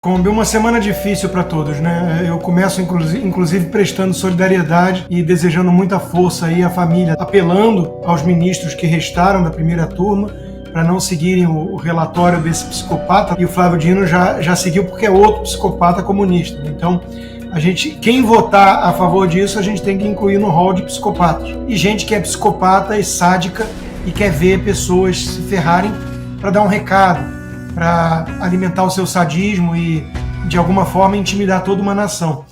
Combi, uma semana difícil para todos, né? Eu começo inclusive prestando solidariedade e desejando muita força aí à família, apelando aos ministros que restaram da primeira turma para não seguirem o relatório desse psicopata. E o Flávio Dino já seguiu porque é outro psicopata comunista. Então, quem votar a favor disso, a gente tem que incluir no rol de psicopatas. E gente que é psicopata e sádica e quer ver pessoas se ferrarem para dar um recado, para alimentar o seu sadismo e, de alguma forma, intimidar toda uma nação.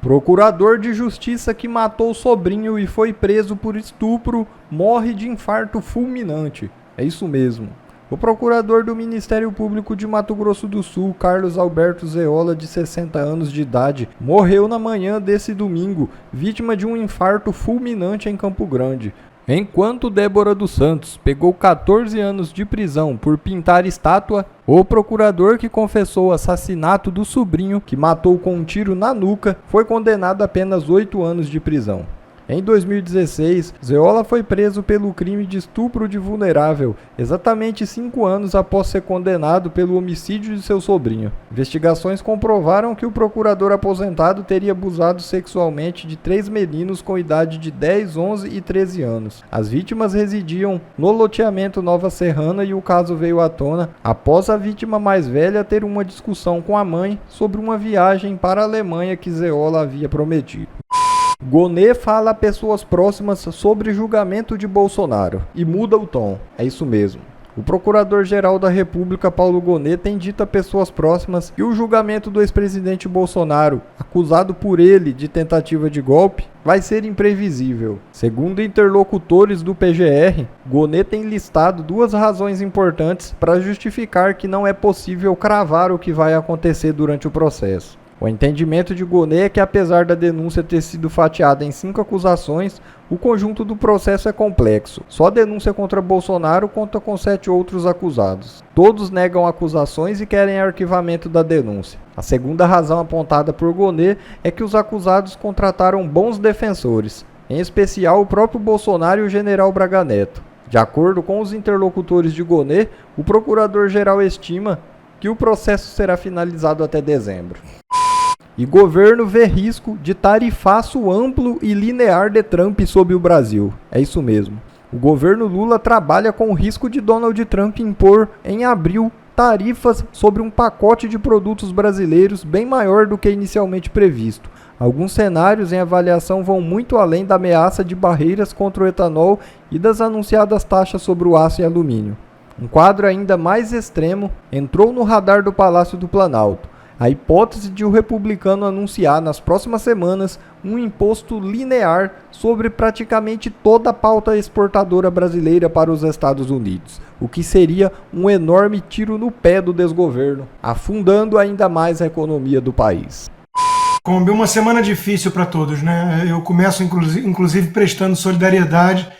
Procurador de Justiça que matou o sobrinho e foi preso por estupro morre de infarto fulminante. É isso mesmo. O procurador do Ministério Público de Mato Grosso do Sul, Carlos Alberto Zeola, de 60 anos de idade, morreu na manhã desse domingo, vítima de um infarto fulminante em Campo Grande. Enquanto Débora dos Santos pegou 14 anos de prisão por pintar estátua, o procurador que confessou o assassinato do sobrinho, que matou com um tiro na nuca, foi condenado a apenas 8 anos de prisão. Em 2016, Zeola foi preso pelo crime de estupro de vulnerável, exatamente 5 anos após ser condenado pelo homicídio de seu sobrinho. Investigações comprovaram que o procurador aposentado teria abusado sexualmente de 3 meninos com idade de 10, 11 e 13 anos. As vítimas residiam no loteamento Nova Serrana e o caso veio à tona após a vítima mais velha ter uma discussão com a mãe sobre uma viagem para a Alemanha que Zeola havia prometido. Gonê fala a pessoas próximas sobre julgamento de Bolsonaro e muda o tom. É isso mesmo. O Procurador-Geral da República, Paulo Gonê, tem dito a pessoas próximas que o julgamento do ex-presidente Bolsonaro, acusado por ele de tentativa de golpe, vai ser imprevisível. Segundo interlocutores do PGR, Gonê tem listado 2 razões importantes para justificar que não é possível cravar o que vai acontecer durante o processo. O entendimento de Gonê é que, apesar da denúncia ter sido fatiada em 5 acusações, o conjunto do processo é complexo. Só a denúncia contra Bolsonaro conta com 7 outros acusados. Todos negam acusações e querem arquivamento da denúncia. A segunda razão apontada por Gonê é que os acusados contrataram bons defensores, em especial o próprio Bolsonaro e o general Braga Neto. De acordo com os interlocutores de Gonê, o procurador-geral estima que o processo será finalizado até dezembro. E governo vê risco de tarifaço amplo e linear de Trump sobre o Brasil. É isso mesmo. O governo Lula trabalha com o risco de Donald Trump impor, em abril, tarifas sobre um pacote de produtos brasileiros bem maior do que inicialmente previsto. Alguns cenários em avaliação vão muito além da ameaça de barreiras contra o etanol e das anunciadas taxas sobre o aço e alumínio. Um quadro ainda mais extremo entrou no radar do Palácio do Planalto. A hipótese de o republicano anunciar nas próximas semanas um imposto linear sobre praticamente toda a pauta exportadora brasileira para os Estados Unidos, o que seria um enorme tiro no pé do desgoverno, afundando ainda mais a economia do país. Combi, uma semana difícil para todos, né? Eu começo inclusive prestando solidariedade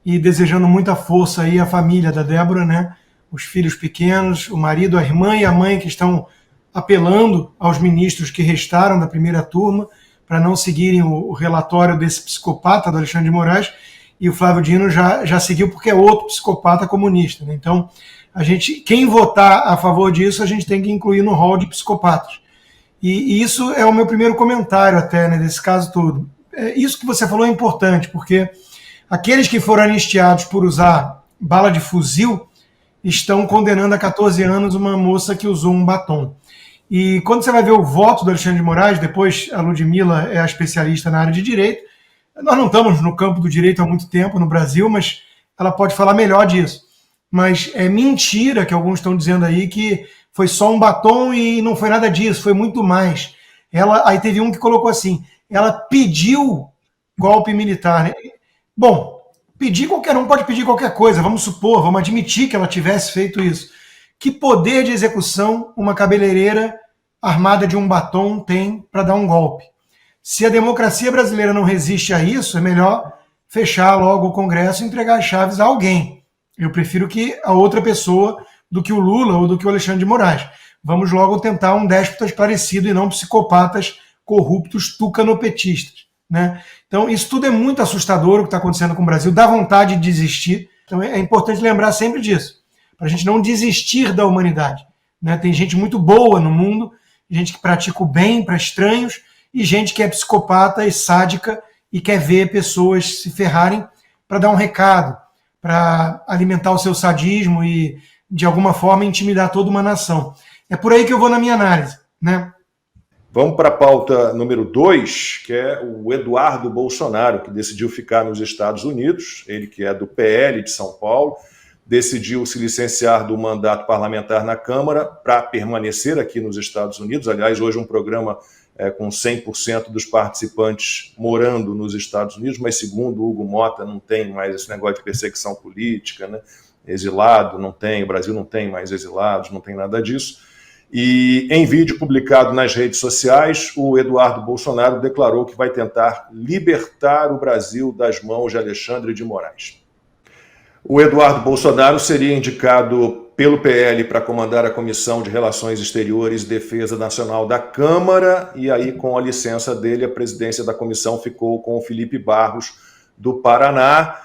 e desejando muita força aí à família da Débora, né? Os filhos pequenos, o marido, a irmã e a mãe que estão apelando aos ministros que restaram da primeira turma para não seguirem o relatório desse psicopata do Alexandre de Moraes, e o Flávio Dino já seguiu porque é outro psicopata comunista, né? Então, quem votar a favor disso, a gente tem que incluir no rol de psicopatas. E isso é o meu primeiro comentário até, né, desse caso todo. Isso que você falou é importante, porque aqueles que foram anistiados por usar bala de fuzil estão condenando a 14 anos uma moça que usou um batom. E quando você vai ver o voto do Alexandre de Moraes, depois a Ludmilla é a especialista na área de direito, nós não estamos no campo do direito há muito tempo no Brasil, mas ela pode falar melhor disso. Mas é mentira que alguns estão dizendo aí que foi só um batom e não foi nada disso, foi muito mais. Aí teve um que colocou assim, ela pediu golpe militar, né? Bom, pedir qualquer um pode pedir qualquer coisa, vamos supor, vamos admitir que ela tivesse feito isso. Que poder de execução uma cabeleireira armada de um batom tem para dar um golpe? Se a democracia brasileira não resiste a isso, é melhor fechar logo o Congresso e entregar as chaves a alguém. Eu prefiro que a outra pessoa do que o Lula ou do que o Alexandre de Moraes. Vamos logo tentar um déspota esclarecido e não psicopatas corruptos tucanopetistas, né? Então, isso tudo é muito assustador, o que está acontecendo com o Brasil, dá vontade de desistir. Então, é importante lembrar sempre disso, para a gente não desistir da humanidade, né? Tem gente muito boa no mundo, gente que pratica o bem para estranhos e gente que é psicopata e sádica e quer ver pessoas se ferrarem para dar um recado, para alimentar o seu sadismo e, de alguma forma, intimidar toda uma nação. É por aí que eu vou na minha análise, né? Vamos para a pauta número 2, que é o Eduardo Bolsonaro, que decidiu ficar nos Estados Unidos, ele que é do PL de São Paulo, decidiu se licenciar do mandato parlamentar na Câmara para permanecer aqui nos Estados Unidos. Aliás, hoje um programa com 100% dos participantes morando nos Estados Unidos, mas segundo Hugo Mota não tem mais esse negócio de perseguição política, né? Exilado não tem, o Brasil não tem mais exilados, não tem nada disso. E em vídeo publicado nas redes sociais, o Eduardo Bolsonaro declarou que vai tentar libertar o Brasil das mãos de Alexandre de Moraes. O Eduardo Bolsonaro seria indicado pelo PL para comandar a Comissão de Relações Exteriores e Defesa Nacional da Câmara, e aí, com a licença dele, a presidência da comissão ficou com o Felipe Barros, do Paraná.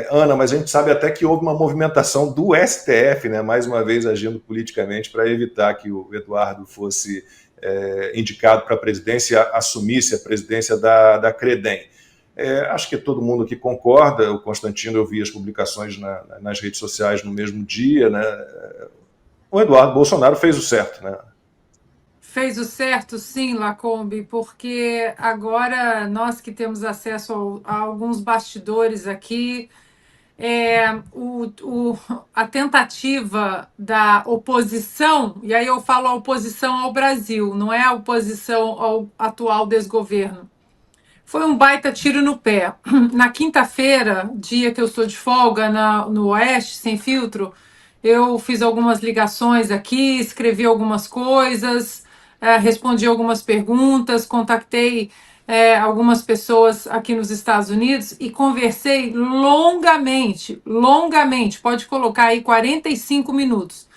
Ana, mas a gente sabe até que houve uma movimentação do STF, né, mais uma vez agindo politicamente para evitar que o Eduardo fosse indicado para a presidência, assumisse a presidência da Credem. Acho que todo mundo aqui concorda. O Constantino, eu vi as publicações nas redes sociais no mesmo dia, né? O Eduardo Bolsonaro fez o certo, né? Fez o certo, sim, Lacombe, porque agora nós que temos acesso a alguns bastidores aqui, a tentativa da oposição, e aí eu falo a oposição ao Brasil, não é a oposição ao atual desgoverno, foi um baita tiro no pé. Na quinta-feira, dia que eu estou de folga no Oeste, Sem Filtro, eu fiz algumas ligações aqui, escrevi algumas coisas, respondi algumas perguntas, contactei algumas pessoas aqui nos Estados Unidos e conversei longamente, pode colocar aí 45 minutos,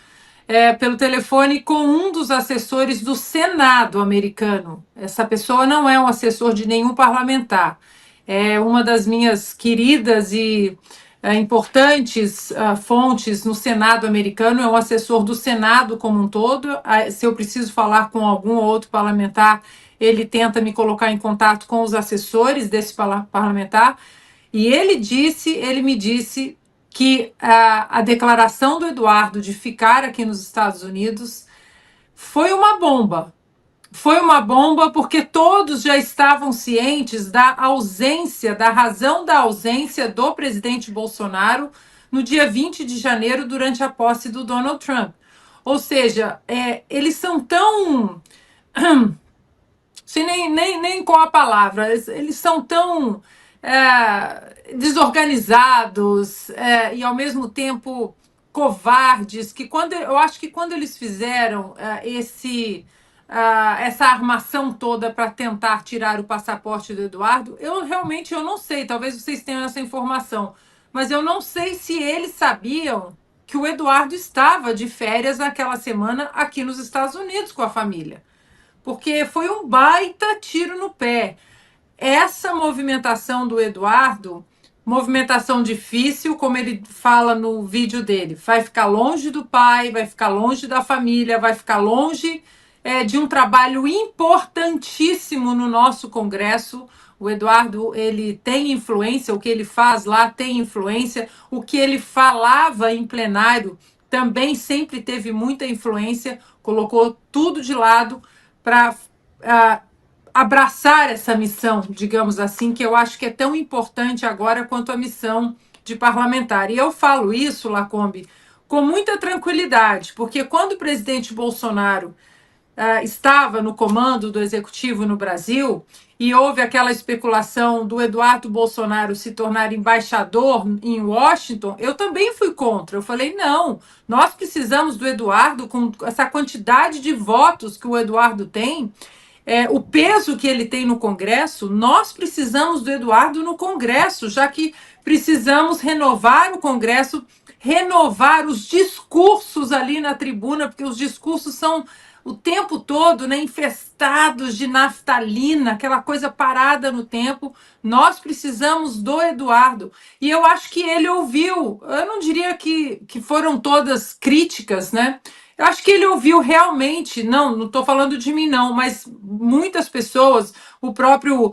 pelo telefone com um dos assessores do Senado americano. Essa pessoa não é um assessor de nenhum parlamentar, é uma das minhas queridas e importantes fontes no Senado americano, é um assessor do Senado como um todo. Se eu preciso falar com algum outro parlamentar, ele tenta me colocar em contato com os assessores desse parlamentar, e ele me disse que a declaração do Eduardo de ficar aqui nos Estados Unidos foi uma bomba. Foi uma bomba porque todos já estavam cientes da ausência, da razão da ausência do presidente Bolsonaro no dia 20 de janeiro, durante a posse do Donald Trump. Ou seja, eles são tão... nem qual a palavra, eles são tão desorganizados e ao mesmo tempo covardes, que eu acho que quando eles fizeram essa armação toda para tentar tirar o passaporte do Eduardo, eu não sei, talvez vocês tenham essa informação, mas eu não sei se eles sabiam que o Eduardo estava de férias naquela semana aqui nos Estados Unidos com a família. Porque foi um baita tiro no pé. Essa movimentação do Eduardo, movimentação difícil, como ele fala no vídeo dele, vai ficar longe do pai, vai ficar longe da família, vai ficar longe de um trabalho importantíssimo no nosso Congresso. O Eduardo, ele tem influência, o que ele faz lá tem influência, o que ele falava em plenário também sempre teve muita influência, colocou tudo de lado para abraçar essa missão, digamos assim, que eu acho que é tão importante agora quanto a missão de parlamentar. E eu falo isso, Lacombe, com muita tranquilidade, porque quando o presidente Bolsonaro estava no comando do executivo no Brasil e houve aquela especulação do Eduardo Bolsonaro se tornar embaixador em Washington, eu também fui contra. Eu falei, não, nós precisamos do Eduardo, com essa quantidade de votos que o Eduardo tem, o peso que ele tem no Congresso, nós precisamos do Eduardo no Congresso, já que precisamos renovar o Congresso, renovar os discursos ali na tribuna, porque os discursos são o tempo todo, né, infestados de naftalina, aquela coisa parada no tempo. Nós precisamos do Eduardo. E eu acho que ele ouviu, eu não diria que foram todas críticas, né? Eu acho que ele ouviu realmente, não estou falando de mim não, mas muitas pessoas, o próprio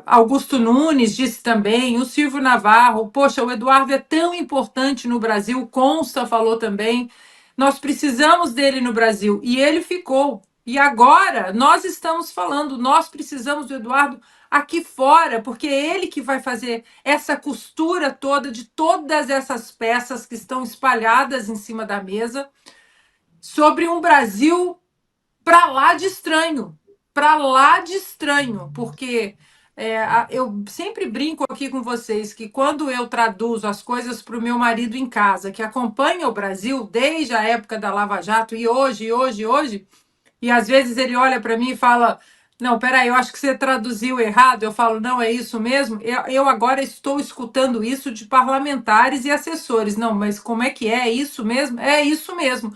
Augusto Nunes disse também, o Silvio Navarro, poxa, o Eduardo é tão importante no Brasil, o Consta falou também, nós precisamos dele no Brasil, e ele ficou. E agora nós estamos falando, nós precisamos do Eduardo aqui fora, porque é ele que vai fazer essa costura toda de todas essas peças que estão espalhadas em cima da mesa, sobre um Brasil para lá de estranho, porque eu sempre brinco aqui com vocês que quando eu traduzo as coisas para o meu marido em casa, que acompanha o Brasil desde a época da Lava Jato e hoje, e às vezes ele olha para mim e fala: não, peraí, eu acho que você traduziu errado. Eu falo: não, é isso mesmo. Eu agora estou escutando isso de parlamentares e assessores. Não, mas como é que é? É isso mesmo? É isso mesmo.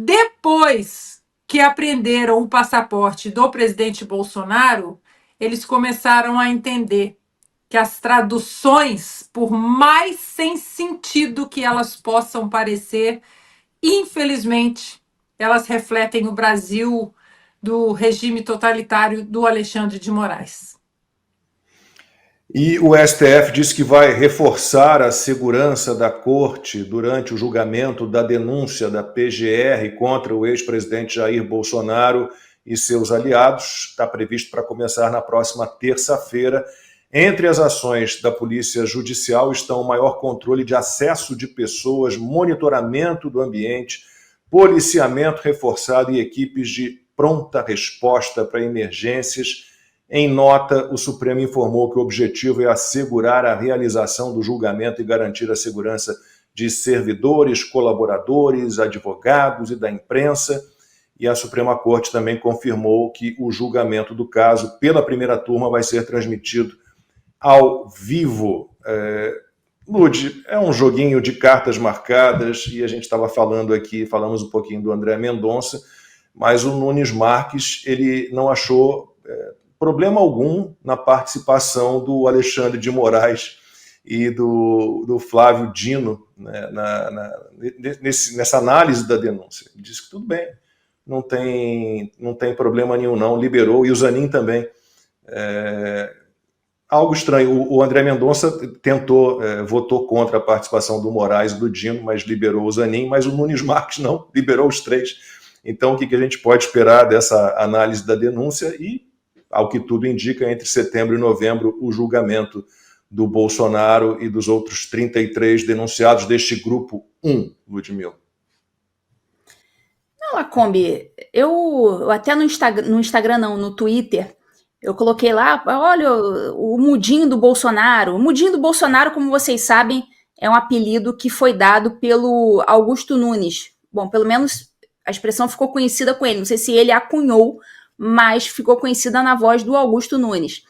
Depois que aprenderam o passaporte do presidente Bolsonaro, eles começaram a entender que as traduções, por mais sem sentido que elas possam parecer, infelizmente, elas refletem o Brasil do regime totalitário do Alexandre de Moraes. E o STF disse que vai reforçar a segurança da corte durante o julgamento da denúncia da PGR contra o ex-presidente Jair Bolsonaro e seus aliados. Está previsto para começar na próxima terça-feira. Entre as ações da Polícia Judicial estão o maior controle de acesso de pessoas, monitoramento do ambiente, policiamento reforçado e equipes de pronta resposta para emergências. Em nota, o Supremo informou que o objetivo é assegurar a realização do julgamento e garantir a segurança de servidores, colaboradores, advogados e da imprensa. E a Suprema Corte também confirmou que o julgamento do caso pela primeira turma vai ser transmitido ao vivo. Lud, é um joguinho de cartas marcadas e a gente estava falando aqui, falamos um pouquinho do André Mendonça, mas o Nunes Marques, ele não achou problema algum na participação do Alexandre de Moraes e do Flávio Dino, né, nessa análise da denúncia. Ele disse que tudo bem, não tem problema nenhum não, liberou, e o Zanin também. Algo estranho, o André Mendonça votou contra a participação do Moraes e do Dino, mas liberou o Zanin, mas o Nunes Marques não, liberou os três. Então, o que a gente pode esperar dessa análise da denúncia? E, ao que tudo indica, entre setembro e novembro, o julgamento do Bolsonaro e dos outros 33 denunciados deste grupo 1, Ludmila. Não, Lacombe, eu até no Instagram não, no Twitter, eu coloquei lá, olha, o mudinho do Bolsonaro. O mudinho do Bolsonaro, como vocês sabem, é um apelido que foi dado pelo Augusto Nunes. Bom, pelo menos a expressão ficou conhecida com ele. Não sei se ele a cunhou, mas ficou conhecida na voz do Augusto Nunes.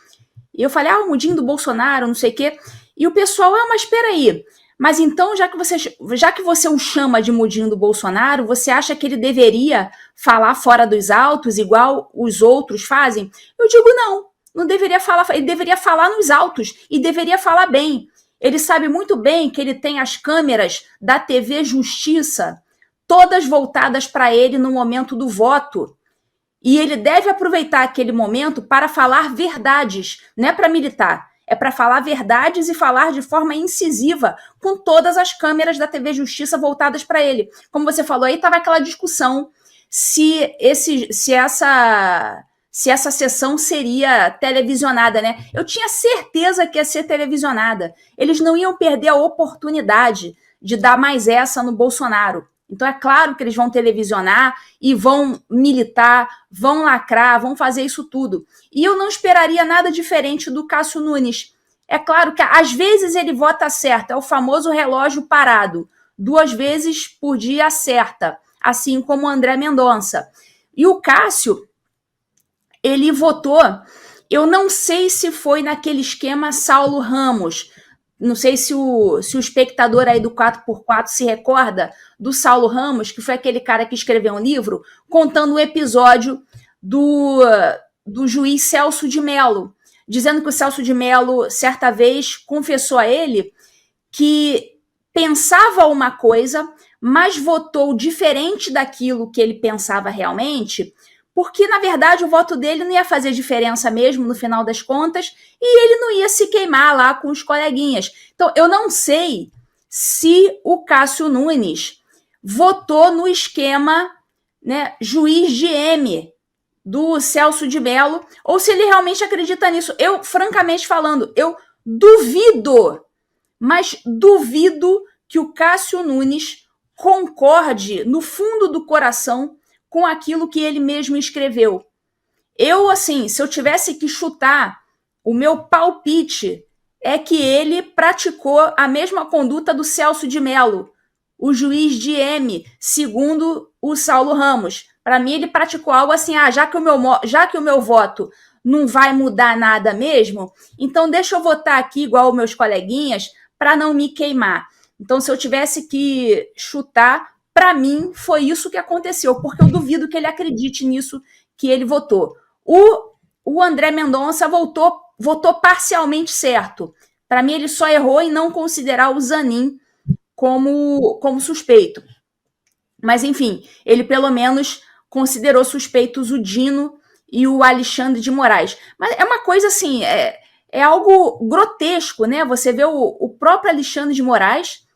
E eu falei, o mudinho do Bolsonaro, não sei o quê. E o pessoal, mas espera aí. Mas então, já que você o chama de mudinho do Bolsonaro, você acha que ele deveria falar fora dos autos, igual os outros fazem? Eu digo não deveria falar, ele deveria falar nos autos e deveria falar bem. Ele sabe muito bem que ele tem as câmeras da TV Justiça todas voltadas para ele no momento do voto. E ele deve aproveitar aquele momento para falar verdades, não é para militar, é para falar verdades e falar de forma incisiva com todas as câmeras da TV Justiça voltadas para ele. Como você falou, aí estava aquela discussão se essa sessão seria televisionada, né? Eu tinha certeza que ia ser televisionada. Eles não iam perder a oportunidade de dar mais essa no Bolsonaro. Então é claro que eles vão televisionar e vão militar, vão lacrar, vão fazer isso tudo. E eu não esperaria nada diferente do Cássio Nunes. É claro que às vezes ele vota certo, é o famoso relógio parado. 2 vezes por dia acerta, assim como o André Mendonça. E o Cássio, ele votou, eu não sei se foi naquele esquema Saulo Ramos, Não sei se o espectador aí do 4x4 se recorda do Saulo Ramos, que foi aquele cara que escreveu um livro contando o episódio do juiz Celso de Mello, dizendo que o Celso de Mello, certa vez, confessou a ele que pensava uma coisa, mas votou diferente daquilo que ele pensava realmente, porque, na verdade, o voto dele não ia fazer diferença mesmo no final das contas, e ele não ia se queimar lá com os coleguinhas. Então, eu não sei se o Cássio Nunes votou no esquema, né, juiz de M do Celso de Mello, ou se ele realmente acredita nisso. Eu, francamente falando, eu duvido, mas duvido que o Cássio Nunes concorde no fundo do coração com aquilo que ele mesmo escreveu. Eu, assim, se eu tivesse que chutar, o meu palpite é que ele praticou a mesma conduta do Celso de Mello, o juiz de M, segundo o Saulo Ramos. Para mim, ele praticou algo assim, já que o meu voto não vai mudar nada mesmo, então deixa eu votar aqui igual os meus coleguinhas para não me queimar. Então, se eu tivesse que chutar, para mim, foi isso que aconteceu, porque eu duvido que ele acredite nisso que ele votou. O André Mendonça votou parcialmente certo. Para mim, ele só errou em não considerar o Zanin como suspeito. Mas, enfim, ele pelo menos considerou suspeitos o Dino e o Alexandre de Moraes. Mas é uma coisa assim, é algo grotesco, né? Você vê o próprio Alexandre de Moraes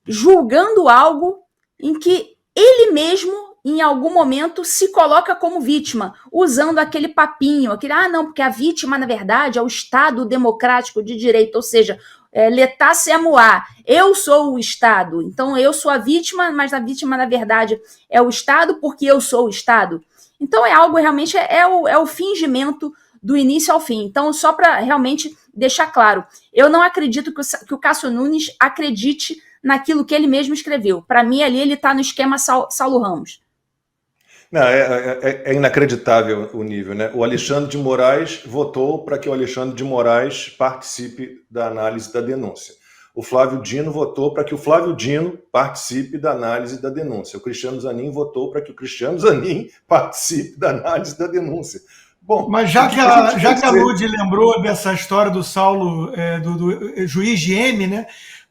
julgando algo em que ele mesmo, em algum momento, se coloca como vítima, usando aquele papinho, não, porque a vítima, na verdade, é o Estado democrático de direito, ou seja, l'état c'est moi, eu sou o Estado, então eu sou a vítima, mas a vítima, na verdade, é o Estado porque eu sou o Estado. Então é algo realmente, é o fingimento do início ao fim. Então, só para realmente deixar claro, eu não acredito que o Cássio Nunes acredite naquilo que ele mesmo escreveu. Para mim, ali ele está no esquema Saulo Ramos. Não, é inacreditável o nível, né? O Alexandre de Moraes votou para que o Alexandre de Moraes participe da análise da denúncia. O Flávio Dino votou para que o Flávio Dino participe da análise da denúncia. O Cristiano Zanin votou para que o Cristiano Zanin participe da análise da denúncia. Bom, mas já que a Lud lembrou dessa história do Saulo, do juiz de M, né?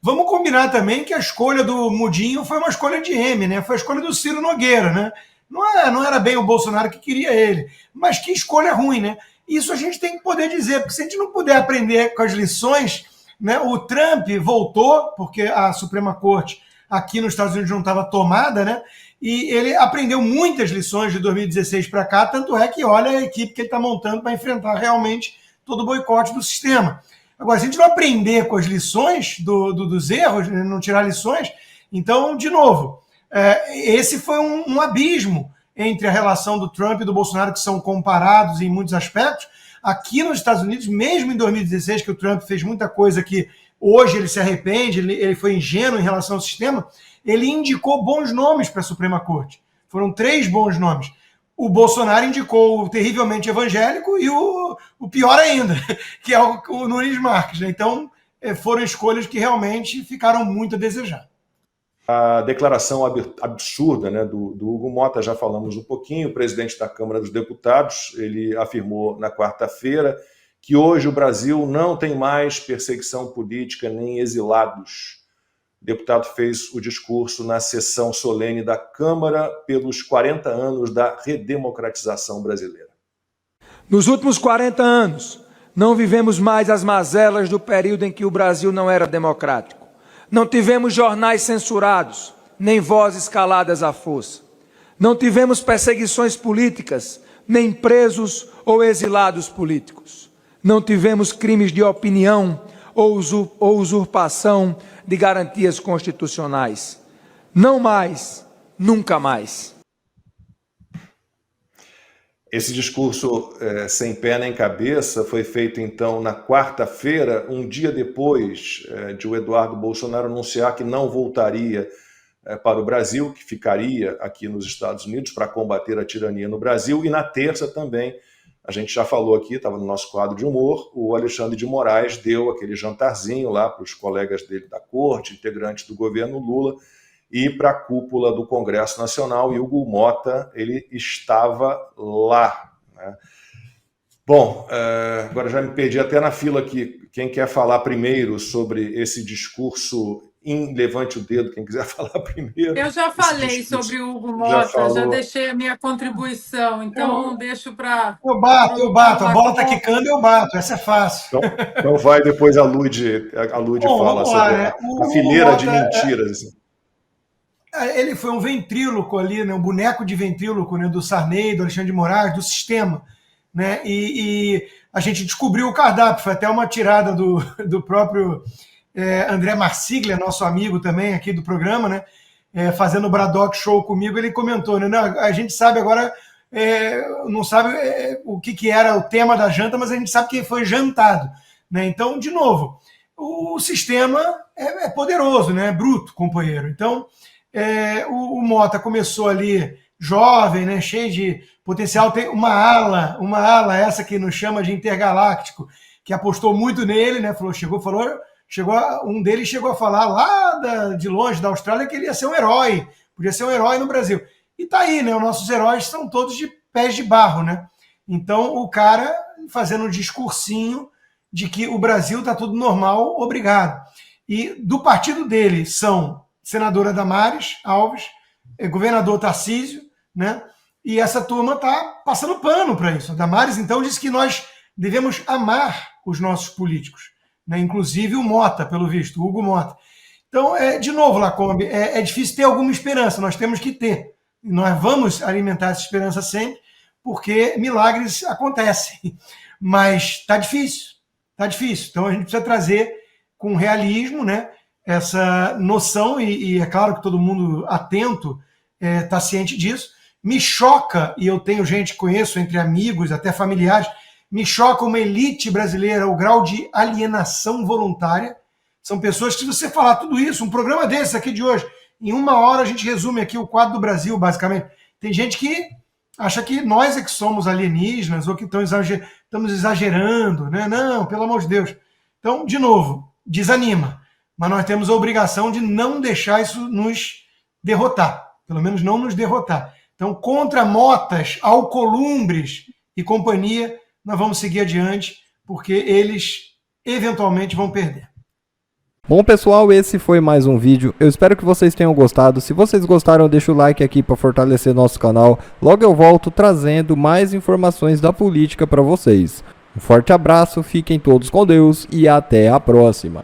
Vamos combinar também que a escolha do Mudinho foi uma escolha de M, né? Foi a escolha do Ciro Nogueira, né? Não era bem o Bolsonaro que queria ele, mas que escolha ruim, né? Isso a gente tem que poder dizer, porque se a gente não puder aprender com as lições, né? O Trump voltou, porque a Suprema Corte aqui nos Estados Unidos não estava tomada, né? E ele aprendeu muitas lições de 2016 para cá, tanto é que olha a equipe que ele está montando para enfrentar realmente todo o boicote do sistema. Agora, se a gente não aprender com as lições dos erros, não tirar lições, então, de novo, esse foi um abismo entre a relação do Trump e do Bolsonaro, que são comparados em muitos aspectos. Aqui nos Estados Unidos, mesmo em 2016, que o Trump fez muita coisa que hoje ele se arrepende, ele foi ingênuo em relação ao sistema, ele indicou bons nomes para a Suprema Corte. Foram 3 bons nomes. O Bolsonaro indicou o terrivelmente evangélico e o pior ainda, que é o Nunes Marques. Né? Então, foram escolhas que realmente ficaram muito a desejar. A declaração absurda, né, do Hugo Mota, já falamos um pouquinho, o presidente da Câmara dos Deputados, ele afirmou na quarta-feira que hoje o Brasil não tem mais perseguição política nem exilados. O deputado fez o discurso na sessão solene da Câmara pelos 40 anos da redemocratização brasileira. Nos últimos 40 anos, não vivemos mais as mazelas do período em que o Brasil não era democrático. Não tivemos jornais censurados, nem vozes caladas à força. Não tivemos perseguições políticas, nem presos ou exilados políticos. Não tivemos crimes de opinião ou usurpação de garantias constitucionais. Não mais, nunca mais. Esse discurso sem pé nem cabeça foi feito, então, na quarta-feira, um dia depois de o Eduardo Bolsonaro anunciar que não voltaria para o Brasil, que ficaria aqui nos Estados Unidos para combater a tirania no Brasil, e na terça também, a gente já falou aqui, estava no nosso quadro de humor, o Alexandre de Moraes deu aquele jantarzinho lá para os colegas dele da corte, integrantes do governo Lula, e para a cúpula do Congresso Nacional, e o Hugo Mota, ele estava lá, né? Bom, agora já me perdi até na fila aqui. Quem quer falar primeiro sobre esse discurso, levante o dedo, quem quiser falar primeiro. Eu já falei sobre o Hugo Mota, já deixei a minha contribuição, então deixo para... Eu bato, a bola está quicando, eu bato, essa é fácil. Então vai depois a Lud fala sobre a fileira de mentiras. Assim. Ele foi um ventríloco ali, né, um boneco de ventríloco, né, do Sarney, do Alexandre de Moraes, do sistema. Né, e a gente descobriu o cardápio, foi até uma tirada do próprio André Marsiglia, nosso amigo também aqui do programa, né, fazendo o Braddock Show comigo, ele comentou, né, não, a gente sabe agora, não sabe o que era o tema da janta, mas a gente sabe que foi jantado. Né, então, de novo, o sistema é poderoso, né, é bruto, companheiro. Então, o Mota começou ali jovem, né, cheio de potencial, tem uma ala essa que nos chama de intergaláctico, que apostou muito nele, né, um deles chegou a falar lá de longe da Austrália que ele ia ser um herói, podia ser um herói no Brasil. E tá aí, né, os nossos heróis são todos de pés de barro, né? Então o cara fazendo um discursinho de que o Brasil tá tudo normal, obrigado. E do partido dele são senadora Damares Alves, governador Tarcísio, né? E essa turma está passando pano para isso. A Damares, então, disse que nós devemos amar os nossos políticos, né? Inclusive o Mota, pelo visto, o Hugo Mota. Então, de novo, Lacombe, é difícil ter alguma esperança, nós temos que ter. E nós vamos alimentar essa esperança sempre, porque milagres acontecem. Mas está difícil, está difícil. Então, a gente precisa trazer com realismo, né, essa noção, e é claro que todo mundo atento está ciente disso. Me choca, e eu tenho gente que conheço entre amigos, até familiares, me choca uma elite brasileira, o grau de alienação voluntária. São pessoas que, se você falar tudo isso, um programa desse aqui de hoje, em 1 hora a gente resume aqui o quadro do Brasil, basicamente. Tem gente que acha que nós é que somos alienígenas, ou que estamos exagerando, né? Não, pelo amor de Deus. Então, de novo, desanima. Mas nós temos a obrigação de não deixar isso nos derrotar. Pelo menos não nos derrotar. Então, contra Motas, Alcolumbres e companhia, nós vamos seguir adiante, porque eles eventualmente vão perder. Bom, pessoal, esse foi mais um vídeo. Eu espero que vocês tenham gostado. Se vocês gostaram, deixa o like aqui para fortalecer nosso canal. Logo eu volto trazendo mais informações da política para vocês. Um forte abraço, fiquem todos com Deus e até a próxima.